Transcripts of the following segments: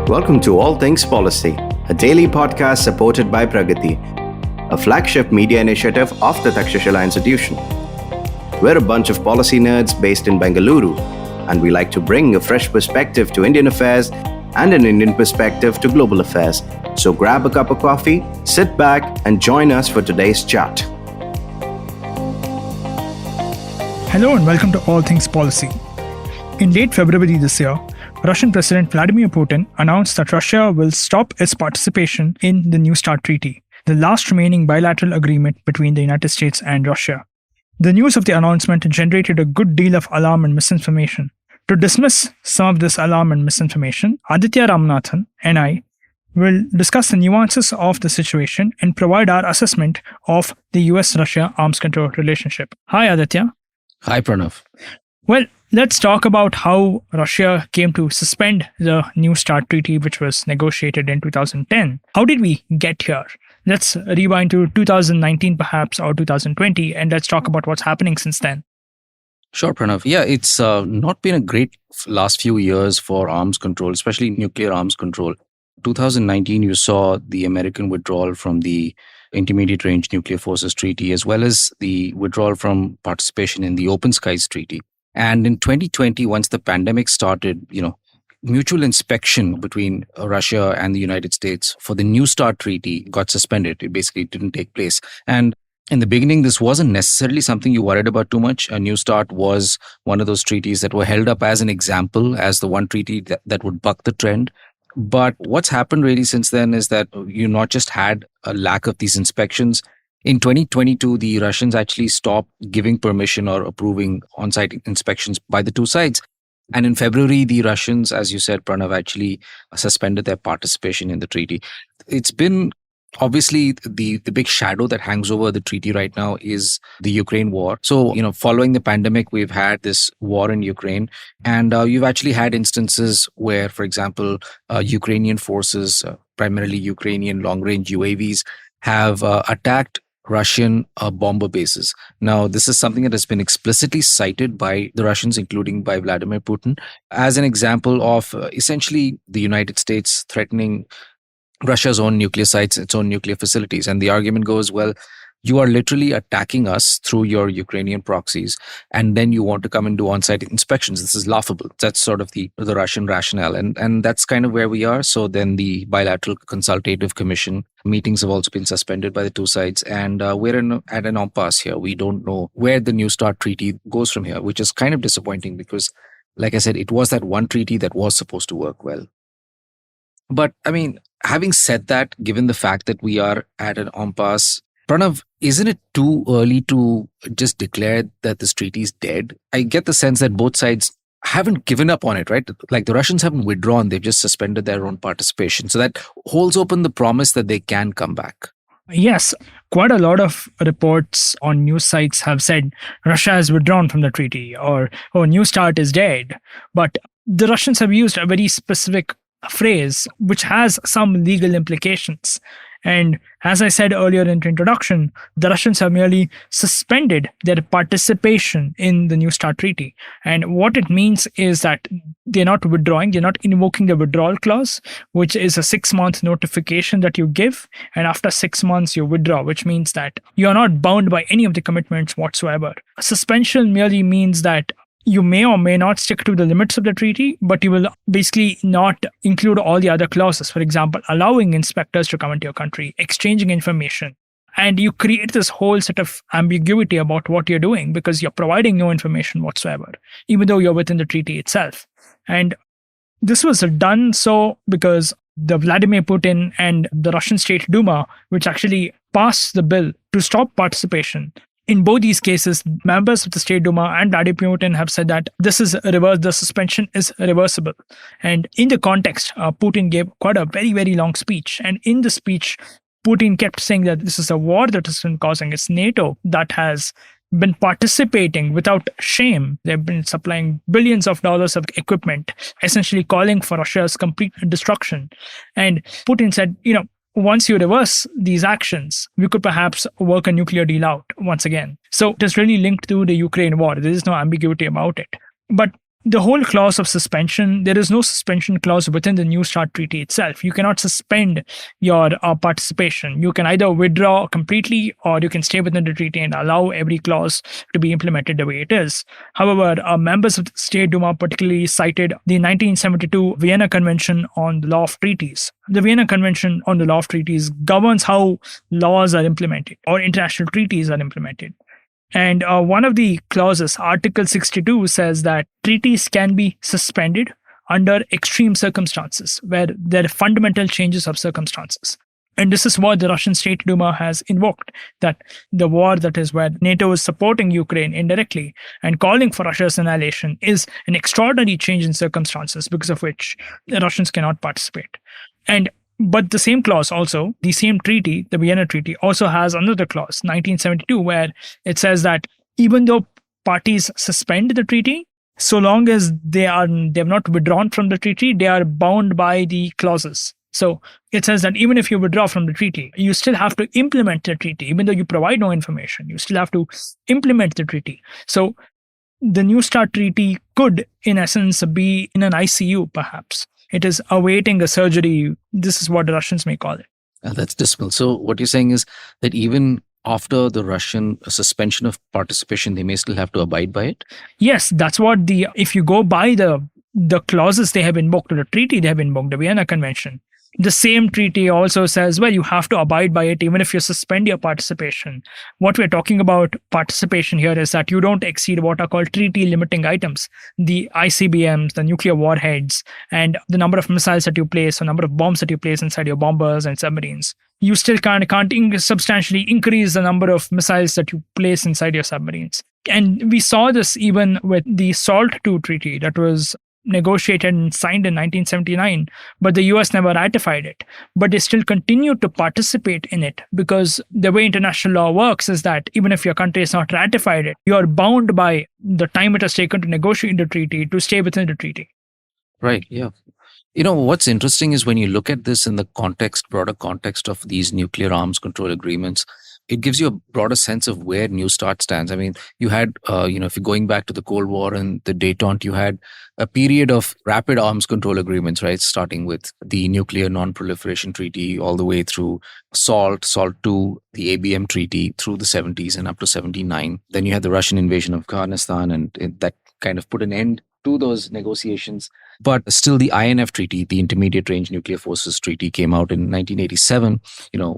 Welcome to All Things Policy, a daily podcast supported by Pragati, a flagship media initiative of the Takshashila Institution. We're a bunch of policy nerds based in Bengaluru, and we like to bring a fresh perspective to Indian affairs and an Indian perspective to global affairs. So grab a cup of coffee, sit back, and join us for today's chat. Hello and welcome to All Things Policy. In late February this year, Russian President Vladimir Putin announced that Russia will stop its participation in the New START treaty, the last remaining bilateral agreement between the United States and Russia. The news of the announcement generated a good deal of alarm and misinformation. To dismiss some of this alarm and misinformation, Aditya, Ramanathan, and I will discuss the nuances of the situation and provide our assessment of the US-Russia arms control relationship. Hi, Aditya. Hi, Pranav. Well, let's talk about how Russia came to suspend the New START treaty, which was negotiated in 2010. How did we get here? Let's rewind to 2019 perhaps, or 2020, and let's talk about what's happening since then. Sure, Pranav. Yeah, it's not been a great last few years for arms control, especially nuclear arms control. 2019, you saw the American withdrawal from the Intermediate Range Nuclear Forces Treaty, as well as the withdrawal from participation in the Open Skies Treaty. And in 2020, once the pandemic started, mutual inspection between Russia and the United States for the New START treaty got suspended. It basically didn't take place. And in the beginning, this wasn't necessarily something you worried about too much. A New START was one of those treaties that were held up as an example, as the one treaty that would buck the trend. But what's happened really since then is that you not just had a lack of these inspections. In 2022, the Russians actually stopped giving permission or approving on-site inspections by the two sides. And in February, the Russians, as you said, Pranav, actually suspended their participation in the treaty. It's been obviously the big shadow that hangs over the treaty right now is the Ukraine war. So, following the pandemic, we've had this war in Ukraine. And you've actually had instances where, for example, Ukrainian forces, primarily Ukrainian long-range UAVs, have attacked Russian bomber bases. Now, this is something that has been explicitly cited by the Russians, including by Vladimir Putin, as an example of essentially the United States threatening Russia's own nuclear sites, its own nuclear facilities. And the argument goes, well, you are literally attacking us through your Ukrainian proxies, and then you want to come and do on-site inspections. This is laughable. That's sort of the Russian rationale. And that's kind of where we are. So then the bilateral consultative commission meetings have also been suspended by the two sides. And we're at an impasse here. We don't know where the New START treaty goes from here, which is kind of disappointing because, like I said, it was that one treaty that was supposed to work well. But having said that, given the fact that we are at an impasse, Pranav, isn't it too early to just declare that this treaty is dead? I get the sense that both sides haven't given up on it, right? Like the Russians haven't withdrawn, they've just suspended their own participation. So that holds open the promise that they can come back. Yes, quite a lot of reports on news sites have said Russia has withdrawn from the treaty or New START is dead. But the Russians have used a very specific phrase which has some legal implications. And as I said earlier in the introduction, the Russians have merely suspended their participation in the New START treaty. And what it means is that they're not withdrawing, they're not invoking the withdrawal clause, which is a 6-month notification that you give. And after 6 months, you withdraw, which means that you are not bound by any of the commitments whatsoever. A suspension merely means that you may or may not stick to the limits of the treaty, but you will basically not include all the other clauses. For example, allowing inspectors to come into your country, exchanging information. And you create this whole set of ambiguity about what you're doing because you're providing no information whatsoever, even though you're within the treaty itself. And this was done so because the Vladimir Putin and the Russian State Duma, which actually passed the bill to stop participation. In both these cases, members of the State Duma and Vladimir Putin have said that this is reversed, the suspension is reversible. And in the context, Putin gave quite a very, very long speech. And in the speech, Putin kept saying that this is a war that has been causing. It's NATO that has been participating without shame. They've been supplying billions of dollars of equipment, essentially calling for Russia's complete destruction. And Putin said, once you reverse these actions, we could perhaps work a nuclear deal out once again. So it is really linked to the Ukraine war. There is no ambiguity about it. But the whole clause of suspension, there is no suspension clause within the New START treaty itself. You cannot suspend your participation. You can either withdraw completely or you can stay within the treaty and allow every clause to be implemented the way it is. However, members of the State Duma particularly cited the 1972 Vienna Convention on the Law of Treaties. The Vienna Convention on the Law of Treaties governs how laws are implemented or international treaties are implemented. And one of the clauses, Article 62, says that treaties can be suspended under extreme circumstances where there are fundamental changes of circumstances. And this is what the Russian State Duma has invoked, that the war that is where NATO is supporting Ukraine indirectly and calling for Russia's annihilation is an extraordinary change in circumstances because of which the Russians cannot participate. But the same clause also, the same treaty, the Vienna Treaty, also has another clause, 1972, where it says that even though parties suspend the treaty, so long as they have not withdrawn from the treaty, they are bound by the clauses. So it says that even if you withdraw from the treaty, you still have to implement the treaty. Even though you provide no information, you still have to implement the treaty. So the New START treaty could, in essence, be in an ICU, perhaps. It is awaiting a surgery. This is what the Russians may call it. That's dismal. So what you're saying is that even after the Russian suspension of participation, they may still have to abide by it? Yes, that's what if you go by the clauses they have invoked, or the treaty they have invoked, the Vienna Convention, the same treaty also says, well, you have to abide by it even if you suspend your participation. What we're talking about participation here is that you don't exceed what are called treaty limiting items, the ICBMs, the nuclear warheads, and the number of missiles that you place, or number of bombs that you place inside your bombers and submarines. You still can't substantially increase the number of missiles that you place inside your submarines. And we saw this even with the SALT II treaty that was negotiated and signed in 1979, but the US never ratified it. But they still continued to participate in it because the way international law works is that even if your country has not ratified it, you are bound by the time it has taken to negotiate the treaty to stay within the treaty. Right, yeah. You know, what's interesting is when you look at this in the broader context of these nuclear arms control agreements, it gives you a broader sense of where New START stands. I mean, you had, if you're going back to the Cold War and the détente, you had a period of rapid arms control agreements, right? Starting with the Nuclear Non-Proliferation Treaty all the way through SALT II, the ABM Treaty through the 70s and up to 79. Then you had the Russian invasion of Afghanistan, and that kind of put an end to those negotiations. But still, the INF Treaty, the Intermediate Range Nuclear Forces Treaty, came out in 1987,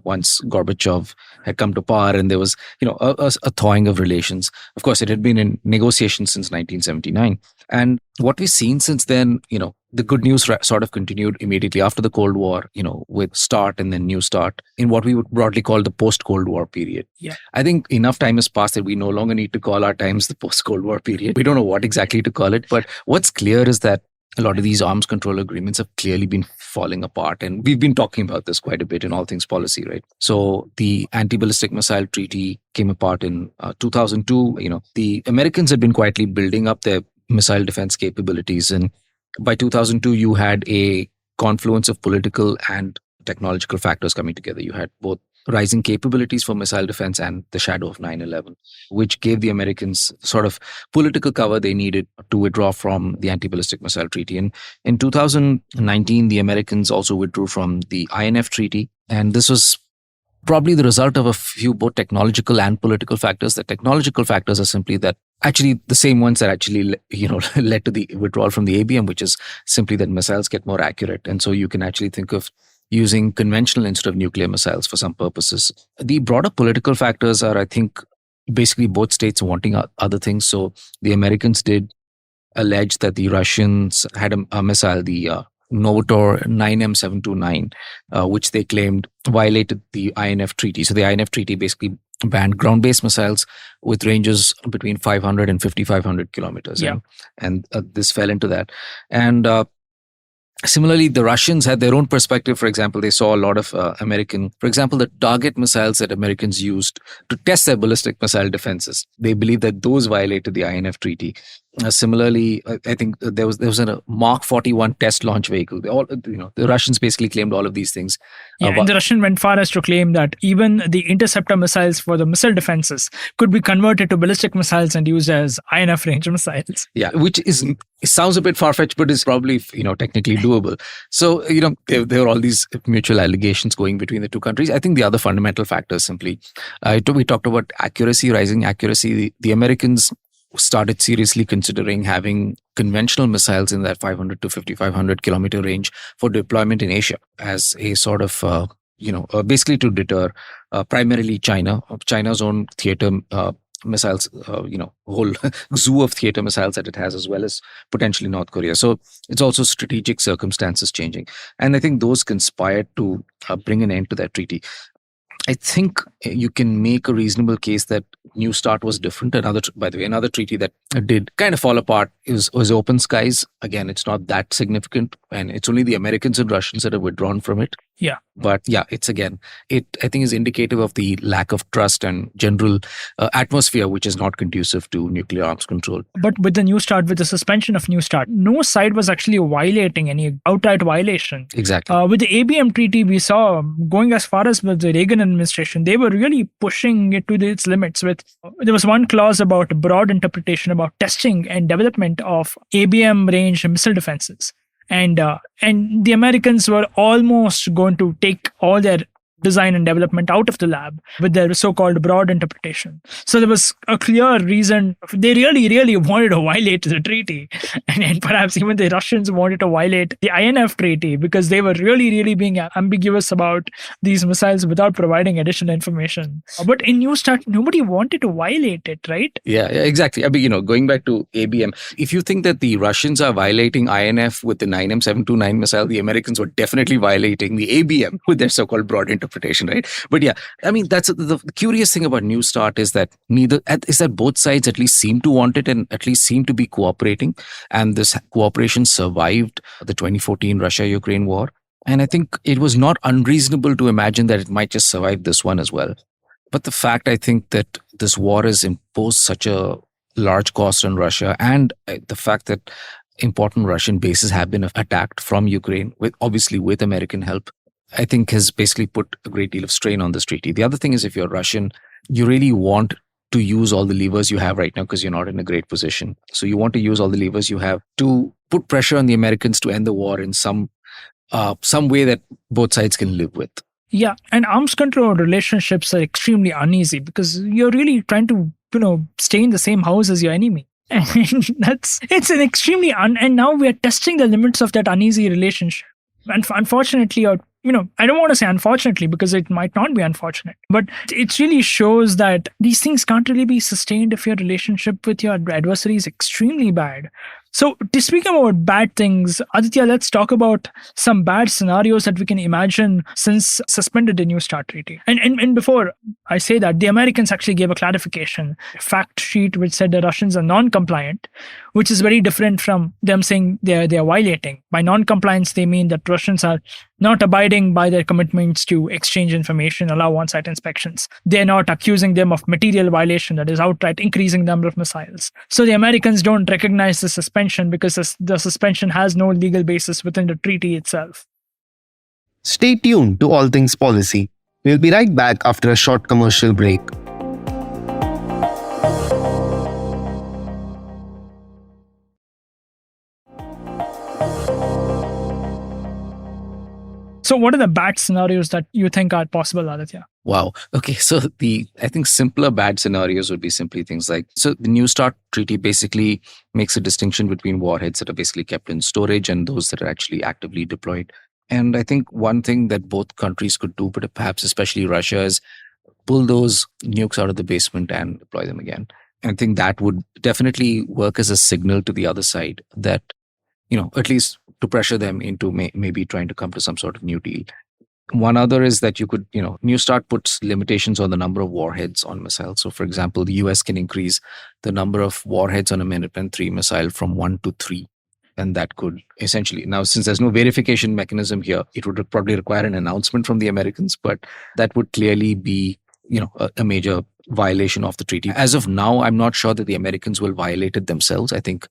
once Gorbachev had come to power, and there was, a thawing of relations. Of course, it had been in negotiations since 1979. And what we've seen since then, the good news sort of continued immediately after the Cold War, with START and then New START in what we would broadly call the post-Cold War period. Yeah. I think enough time has passed that we no longer need to call our times the post-Cold War period. We don't know what exactly to call it, but what's clear is that a lot of these arms control agreements have clearly been falling apart. And we've been talking about this quite a bit in All Things Policy, right? So the Anti-Ballistic Missile Treaty came apart in 2002. The Americans had been quietly building up their missile defense capabilities. And by 2002, you had a confluence of political and technological factors coming together. You had both rising capabilities for missile defense and the shadow of 9/11, which gave the Americans sort of political cover they needed to withdraw from the Anti-Ballistic Missile Treaty. And in 2019, the Americans also withdrew from the INF Treaty. And this was probably the result of a few both technological and political factors. The technological factors are simply that actually the same ones that actually led to the withdrawal from the ABM, which is simply that missiles get more accurate. And so you can actually think of using conventional instead of nuclear missiles for some purposes. The broader political factors are, I think, basically both states wanting other things. So the Americans did allege that the Russians had a missile, the Novator 9M729, which they claimed violated the INF Treaty. So the INF Treaty basically banned ground-based missiles with ranges between 500 and 5,500 kilometers. Yeah. And this fell into that. And similarly, the Russians had their own perspective. For example, they saw a lot of the target missiles that Americans used to test their ballistic missile defenses. They believed that those violated the INF Treaty. Similarly, I think there was a Mark 41 test launch vehicle. The Russians basically claimed all of these things. Yeah, and the Russian went far as to claim that even the interceptor missiles for the missile defenses could be converted to ballistic missiles and used as INF range missiles. Yeah, which it sounds a bit far-fetched, but is probably technically doable. So there are all these mutual allegations going between the two countries. I think the other fundamental factor is simply we talked about accuracy, rising accuracy. The Americans started seriously considering having conventional missiles in that 500 to 5,500 kilometer range for deployment in Asia as a sort of basically to deter primarily China's own theater missiles, whole zoo of theater missiles that it has, as well as potentially North Korea. So it's also strategic circumstances changing. And I think those conspired to bring an end to that treaty. I think you can make a reasonable case that New START was different. By the way, another treaty that did kind of fall apart was Open Skies. Again, it's not that significant, and it's only the Americans and Russians that have withdrawn from it. Yeah. But yeah, I think is indicative of the lack of trust and general atmosphere, which is not conducive to nuclear arms control. But with the suspension of New START, no side was actually violating any outright violation. Exactly. With the ABM treaty, we saw going as far as with the Reagan administration, they were really pushing it to its limits. There was one clause about broad interpretation about testing and development of ABM range missile defenses. And the Americans were almost going to take all their design and development out of the lab with their so-called broad interpretation. So there was a clear reason. They really, really wanted to violate the treaty. And perhaps even the Russians wanted to violate the INF treaty because they were really, really being ambiguous about these missiles without providing additional information. But in New START, nobody wanted to violate it, right? Yeah, exactly. I mean, going back to ABM, if you think that the Russians are violating INF with the 9M729 missile, the Americans were definitely violating the ABM with their so-called broad interpretation, right? But yeah, I mean, that's the curious thing about New START is that both sides at least seem to want it and at least seem to be cooperating. And this cooperation survived the 2014 Russia-Ukraine war. And I think it was not unreasonable to imagine that it might just survive this one as well. But the fact, I think, that this war has imposed such a large cost on Russia, and the fact that important Russian bases have been attacked from Ukraine, obviously with American help, I think has basically put a great deal of strain on this treaty. The other thing is, if you're Russian, you really want to use all the levers you have right now because you're not in a great position. So you want to use all the levers you have to put pressure on the Americans to end the war in some way that both sides can live with. Yeah, and arms control relationships are extremely uneasy because you're really trying to, stay in the same house as your enemy. And it's an extremely, and now we are testing the limits of that uneasy relationship. And unfortunately, or I don't want to say unfortunately because it might not be unfortunate, but it really shows that these things can't really be sustained if your relationship with your adversary is extremely bad. So to speak about bad things, Aditya, let's talk about some bad scenarios that we can imagine since suspended the New START treaty. And before I say that, the Americans actually gave a clarification, a fact sheet which said the Russians are non-compliant, which is very different from them saying they are violating. By non-compliance, they mean that Russians are not abiding by their commitments to exchange information, allow on-site inspections. They're not accusing them of material violation, that is outright increasing the number of missiles. So the Americans don't recognize the suspension because the suspension has no legal basis within the treaty itself. Stay tuned to All Things Policy. We'll be right back after a short commercial break. So what are the bad scenarios that you think are possible, Aditya? Wow. Okay. So I think simpler bad scenarios would be simply things like, so the New START treaty basically makes a distinction between warheads that are basically kept in storage and those that are actually actively deployed. And I think one thing that both countries could do, but perhaps especially Russia, is pull those nukes out of the basement and deploy them again. I think that would definitely work as a signal to the other side that, at least to pressure them into maybe trying to come to some sort of new deal. One other is that you could, New START puts limitations on the number of warheads on missiles. So, for example, the US can increase the number of warheads on a Minuteman III missile from 1 to 3. And that could essentially, now since there's no verification mechanism here, it would probably require an announcement from the Americans, but that would clearly be a major violation of the treaty. As of now, I'm not sure that the Americans will violate it themselves. I think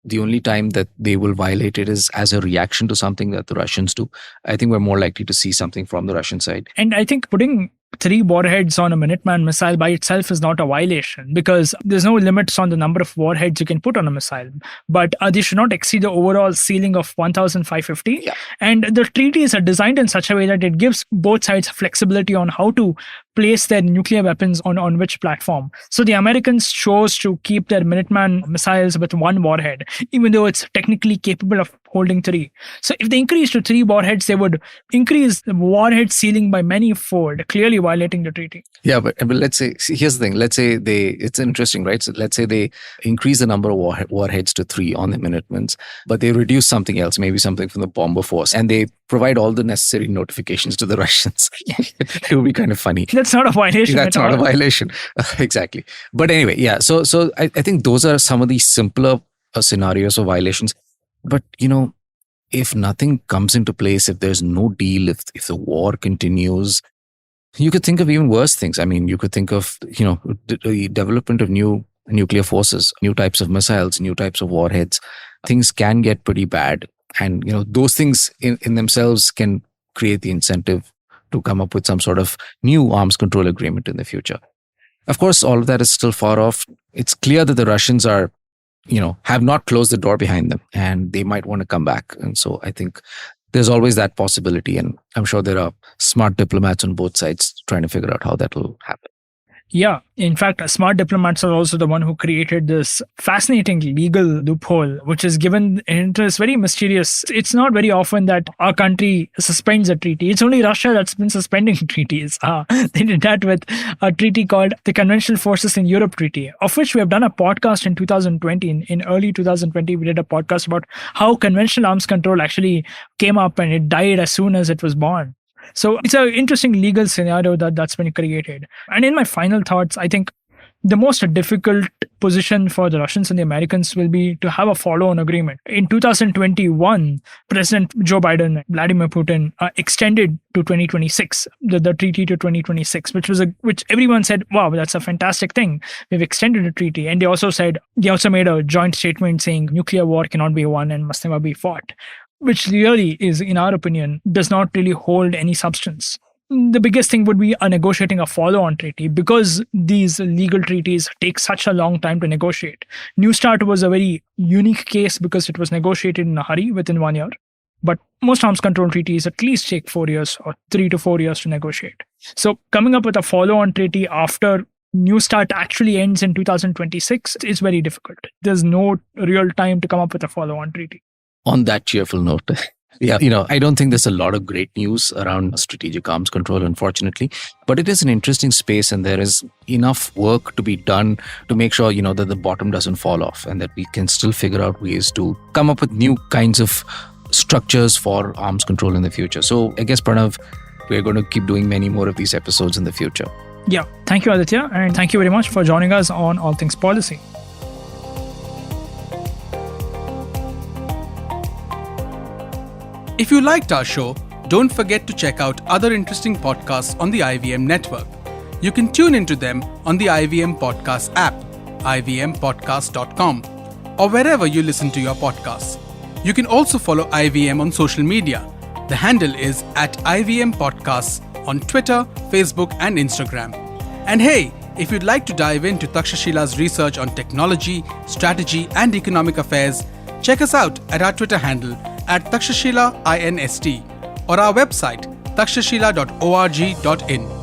the only time that they will violate it is as a reaction to something that the Russians do. I think we're more likely to see something from the Russian side. And I think putting 3 warheads on a Minuteman missile by itself is not a violation, because there's no limits on the number of warheads you can put on a missile. But they should not exceed the overall ceiling of 1,550. Yeah. And the treaties are designed in such a way that it gives both sides flexibility on how to place their nuclear weapons on which platform. So the Americans chose to keep their Minuteman missiles with 1 warhead, even though it's technically capable of holding 3. So if they increase to 3 warheads, they would increase the warhead ceiling by many-fold, clearly violating the treaty. Yeah, but let's say, here's the thing. Let's say it's interesting, right? So let's say they increase the number of warheads to 3 on the Minutemans, but they reduce something else, maybe something from the bomber force, and they provide all the necessary notifications to the Russians. It would be kind of funny. That's not a violation. That's not a violation. Exactly. But anyway, yeah. So I think those are some of the simpler scenarios of violations. But, if nothing comes into place, if there's no deal, if the war continues, you could think of even worse things. I mean, you could think of, the development of new nuclear forces, new types of missiles, new types of warheads. Things can get pretty bad. And, those things in themselves can create the incentive to come up with some sort of new arms control agreement in the future. Of course, all of that is still far off. It's clear that the Russians are, have not closed the door behind them, and they might want to come back. And so I think there's always that possibility. And I'm sure there are smart diplomats on both sides trying to figure out how that will happen. Yeah. In fact, smart diplomats are also the one who created this fascinating legal loophole, which is given into this very mysterious. It's not very often that our country suspends a treaty. It's only Russia that's been suspending treaties. They did that with a treaty called the Conventional Forces in Europe Treaty, of which we have done a podcast in 2020. In early 2020, we did a podcast about how conventional arms control actually came up and it died as soon as it was born. So it's an interesting legal scenario that's been created. And in my final thoughts, I think the most difficult position for the Russians and the Americans will be to have a follow-on agreement. In 2021, President Joe Biden, Vladimir Putin extended to 2026, the treaty to 2026, which everyone said, wow, that's a fantastic thing. We've extended the treaty. And they also made a joint statement saying nuclear war cannot be won and must never be fought, which really is, in our opinion, does not really hold any substance. The biggest thing would be negotiating a follow-on treaty, because these legal treaties take such a long time to negotiate. New START was a very unique case because it was negotiated in a hurry within 1 year. But most arms control treaties at least take 4 years or 3 to 4 years to negotiate. So coming up with a follow-on treaty after New START actually ends in 2026 is very difficult. There's no real time to come up with a follow-on treaty. On that cheerful note, yeah, I don't think there's a lot of great news around strategic arms control, unfortunately, but it is an interesting space, and there is enough work to be done to make sure, that the bottom doesn't fall off, and that we can still figure out ways to come up with new kinds of structures for arms control in the future. So I guess, Pranav, we're going to keep doing many more of these episodes in the future. Yeah. Thank you, Aditya. And thank you very much for joining us on All Things Policy. If you liked our show, don't forget to check out other interesting podcasts on the IVM network. You can tune into them on the IVM Podcast app, ivmpodcast.com, or wherever you listen to your podcasts. You can also follow IVM on social media. The handle is @IVM Podcasts on Twitter, Facebook, and Instagram. And hey, if you'd like to dive into Takshashila's research on technology, strategy, and economic affairs, check us out at our Twitter handle @Takshashila INST or our website takshashila.org.in.